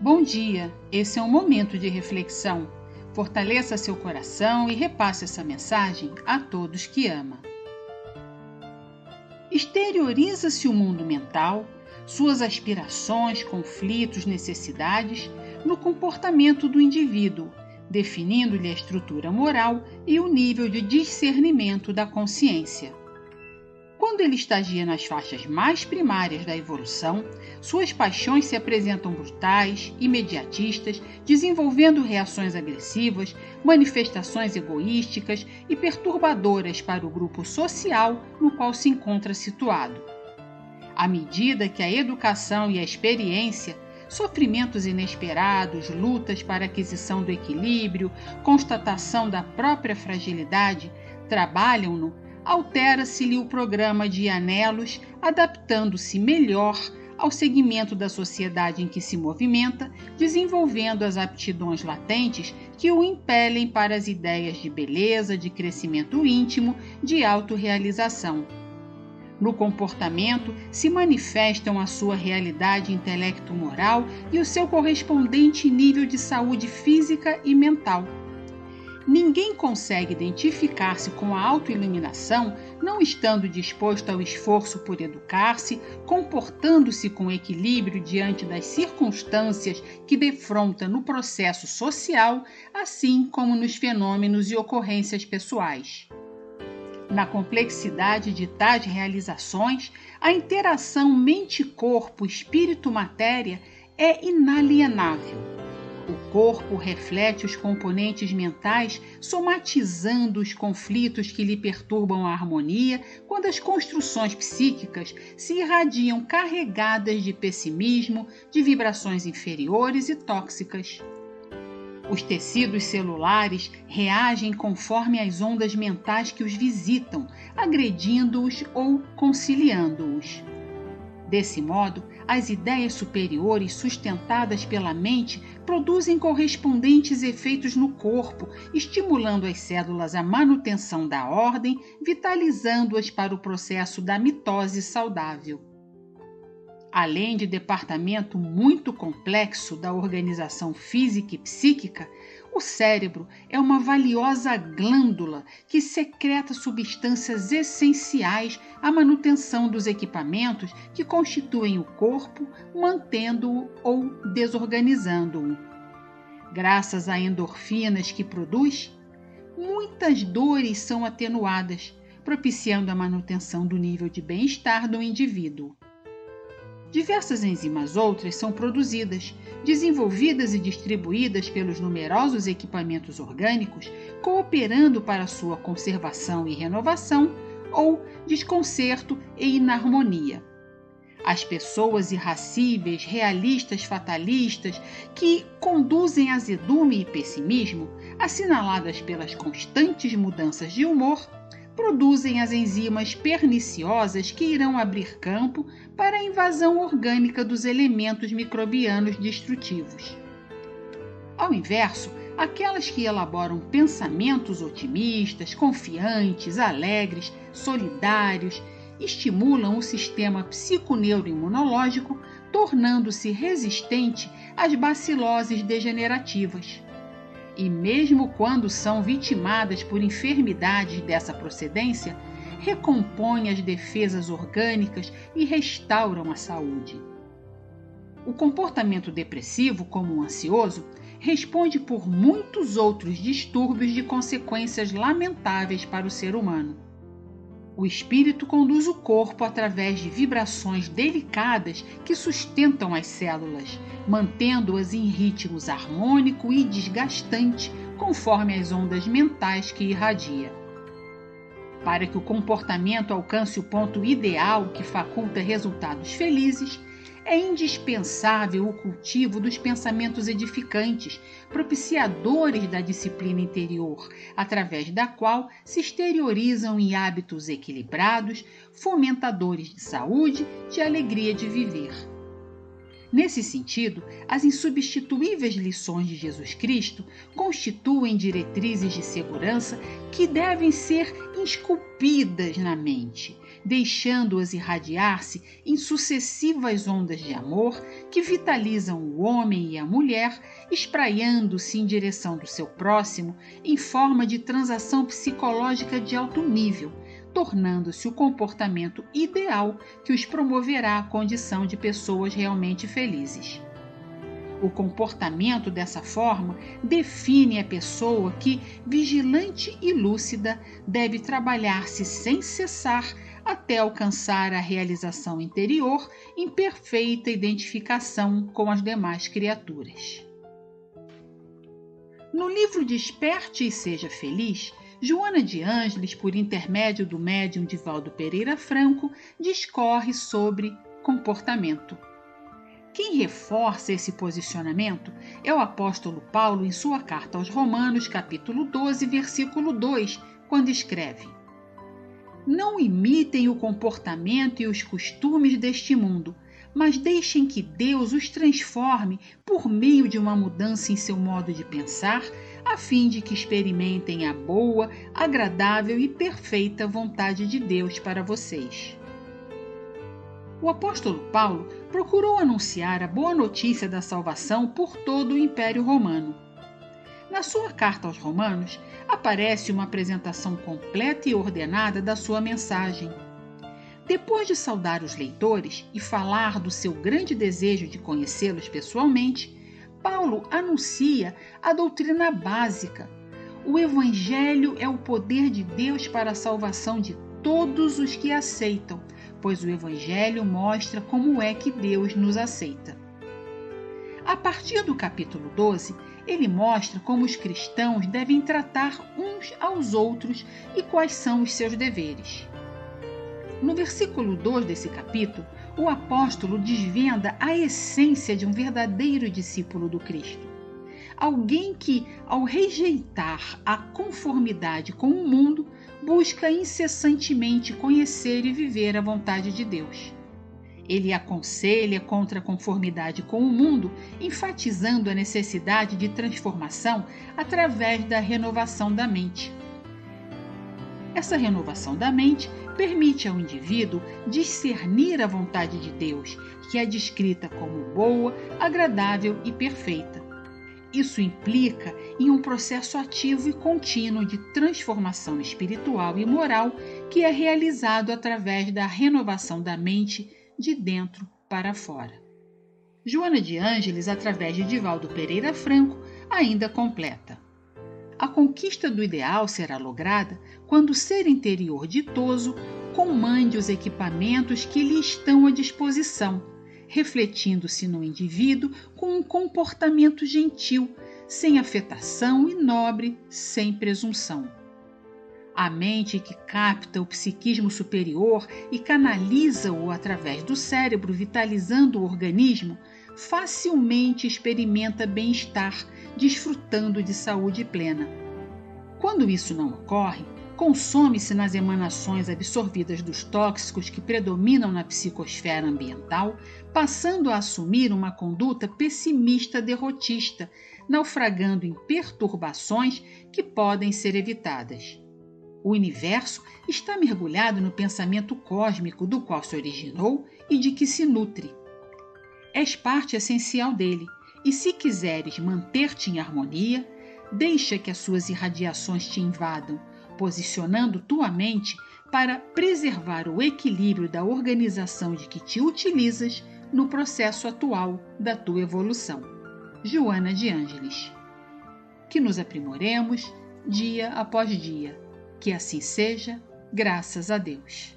Bom dia, esse é um momento de reflexão. Fortaleça seu coração e repasse essa mensagem a todos que ama. Exterioriza-se o mundo mental, suas aspirações, conflitos, necessidades, no comportamento do indivíduo, definindo-lhe a estrutura moral e o nível de discernimento da consciência. Quando ele estagia nas faixas mais primárias da evolução, suas paixões se apresentam brutais, imediatistas, desenvolvendo reações agressivas, manifestações egoísticas e perturbadoras para o grupo social no qual se encontra situado. À medida que a educação e a experiência, sofrimentos inesperados, lutas para a aquisição do equilíbrio, constatação da própria fragilidade, trabalham-no, altera-se-lhe o programa de anelos, adaptando-se melhor ao segmento da sociedade em que se movimenta, desenvolvendo as aptidões latentes que o impelem para as ideias de beleza, de crescimento íntimo, de autorrealização. No comportamento se manifestam a sua realidade intelecto-moral e o seu correspondente nível de saúde física e mental. Ninguém consegue identificar-se com a autoiluminação não estando disposto ao esforço por educar-se, comportando-se com equilíbrio diante das circunstâncias que defronta no processo social, assim como nos fenômenos e ocorrências pessoais. Na complexidade de tais realizações, a interação mente-corpo, espírito-matéria é inalienável. O corpo reflete os componentes mentais, somatizando os conflitos que lhe perturbam a harmonia, quando as construções psíquicas se irradiam carregadas de pessimismo, de vibrações inferiores e tóxicas. Os tecidos celulares reagem conforme as ondas mentais que os visitam, agredindo-os ou conciliando-os. Desse modo, as ideias superiores sustentadas pela mente produzem correspondentes efeitos no corpo, estimulando as células à manutenção da ordem, vitalizando-as para o processo da mitose saudável. Além de departamento muito complexo da organização física e psíquica, o cérebro é uma valiosa glândula que secreta substâncias essenciais à manutenção dos equipamentos que constituem o corpo, mantendo-o ou desorganizando-o. Graças a endorfinas que produz, muitas dores são atenuadas, propiciando a manutenção do nível de bem-estar do indivíduo. Diversas enzimas outras são produzidas, desenvolvidas e distribuídas pelos numerosos equipamentos orgânicos, cooperando para sua conservação e renovação ou desconcerto e inarmonia. As pessoas irracíveis, realistas, fatalistas, que conduzem a azedume e pessimismo, assinaladas pelas constantes mudanças de humor, produzem as enzimas perniciosas que irão abrir campo para a invasão orgânica dos elementos microbianos destrutivos. Ao inverso, aquelas que elaboram pensamentos otimistas, confiantes, alegres, solidários, estimulam o sistema psiconeuroimunológico, tornando-se resistente às baciloses degenerativas. E mesmo quando são vitimadas por enfermidades dessa procedência, recompõem as defesas orgânicas e restauram a saúde. O comportamento depressivo, como o ansioso, responde por muitos outros distúrbios de consequências lamentáveis para o ser humano. O espírito conduz o corpo através de vibrações delicadas que sustentam as células, mantendo-as em ritmos harmônico e desgastante, conforme as ondas mentais que irradia. Para que o comportamento alcance o ponto ideal que faculta resultados felizes, é indispensável o cultivo dos pensamentos edificantes, propiciadores da disciplina interior, através da qual se exteriorizam em hábitos equilibrados, fomentadores de saúde, de alegria de viver. Nesse sentido, as insubstituíveis lições de Jesus Cristo constituem diretrizes de segurança que devem ser esculpidas na mente, deixando-as irradiar-se em sucessivas ondas de amor que vitalizam o homem e a mulher, espraiando-se em direção do seu próximo em forma de transação psicológica de alto nível, tornando-se o comportamento ideal que os promoverá à condição de pessoas realmente felizes. O comportamento dessa forma define a pessoa que, vigilante e lúcida, deve trabalhar-se sem cessar até alcançar a realização interior em perfeita identificação com as demais criaturas. No livro Desperte e Seja Feliz, Joana de Ângeles, por intermédio do médium Divaldo Pereira Franco, discorre sobre comportamento. Quem reforça esse posicionamento é o apóstolo Paulo em sua carta aos Romanos, capítulo 12, versículo 2, quando escreve: Não imitem o comportamento e os costumes deste mundo, mas deixem que Deus os transforme por meio de uma mudança em seu modo de pensar, a fim de que experimentem a boa, agradável e perfeita vontade de Deus para vocês. O apóstolo Paulo procurou anunciar a boa notícia da salvação por todo o Império Romano. Na sua carta aos Romanos, aparece uma apresentação completa e ordenada da sua mensagem. Depois de saudar os leitores e falar do seu grande desejo de conhecê-los pessoalmente, Paulo anuncia a doutrina básica. O Evangelho é o poder de Deus para a salvação de todos os que aceitam, pois o Evangelho mostra como é que Deus nos aceita. A partir do capítulo 12, ele mostra como os cristãos devem tratar uns aos outros e quais são os seus deveres. No versículo 2 desse capítulo, o apóstolo desvenda a essência de um verdadeiro discípulo do Cristo. Alguém que, ao rejeitar a conformidade com o mundo, busca incessantemente conhecer e viver a vontade de Deus. Ele aconselha contra a conformidade com o mundo, enfatizando a necessidade de transformação através da renovação da mente. Essa renovação da mente permite ao indivíduo discernir a vontade de Deus, que é descrita como boa, agradável e perfeita. Isso implica em um processo ativo e contínuo de transformação espiritual e moral que é realizado através da renovação da mente de dentro para fora. Joana de Ângeles, através de Divaldo Pereira Franco, ainda completa: a conquista do ideal será lograda quando o ser interior ditoso comande os equipamentos que lhe estão à disposição, refletindo-se no indivíduo com um comportamento gentil, sem afetação e nobre, sem presunção. A mente que capta o psiquismo superior e canaliza-o através do cérebro, vitalizando o organismo, facilmente experimenta bem-estar, desfrutando de saúde plena. Quando isso não ocorre, consome-se nas emanações absorvidas dos tóxicos que predominam na psicosfera ambiental, passando a assumir uma conduta pessimista derrotista, naufragando em perturbações que podem ser evitadas. O universo está mergulhado no pensamento cósmico do qual se originou e de que se nutre. És parte essencial dele, e se quiseres manter-te em harmonia, deixa que as suas irradiações te invadam, posicionando tua mente para preservar o equilíbrio da organização de que te utilizas no processo atual da tua evolução. Joana de Ângeles. Que nos aprimoremos dia após dia. Que assim seja, graças a Deus.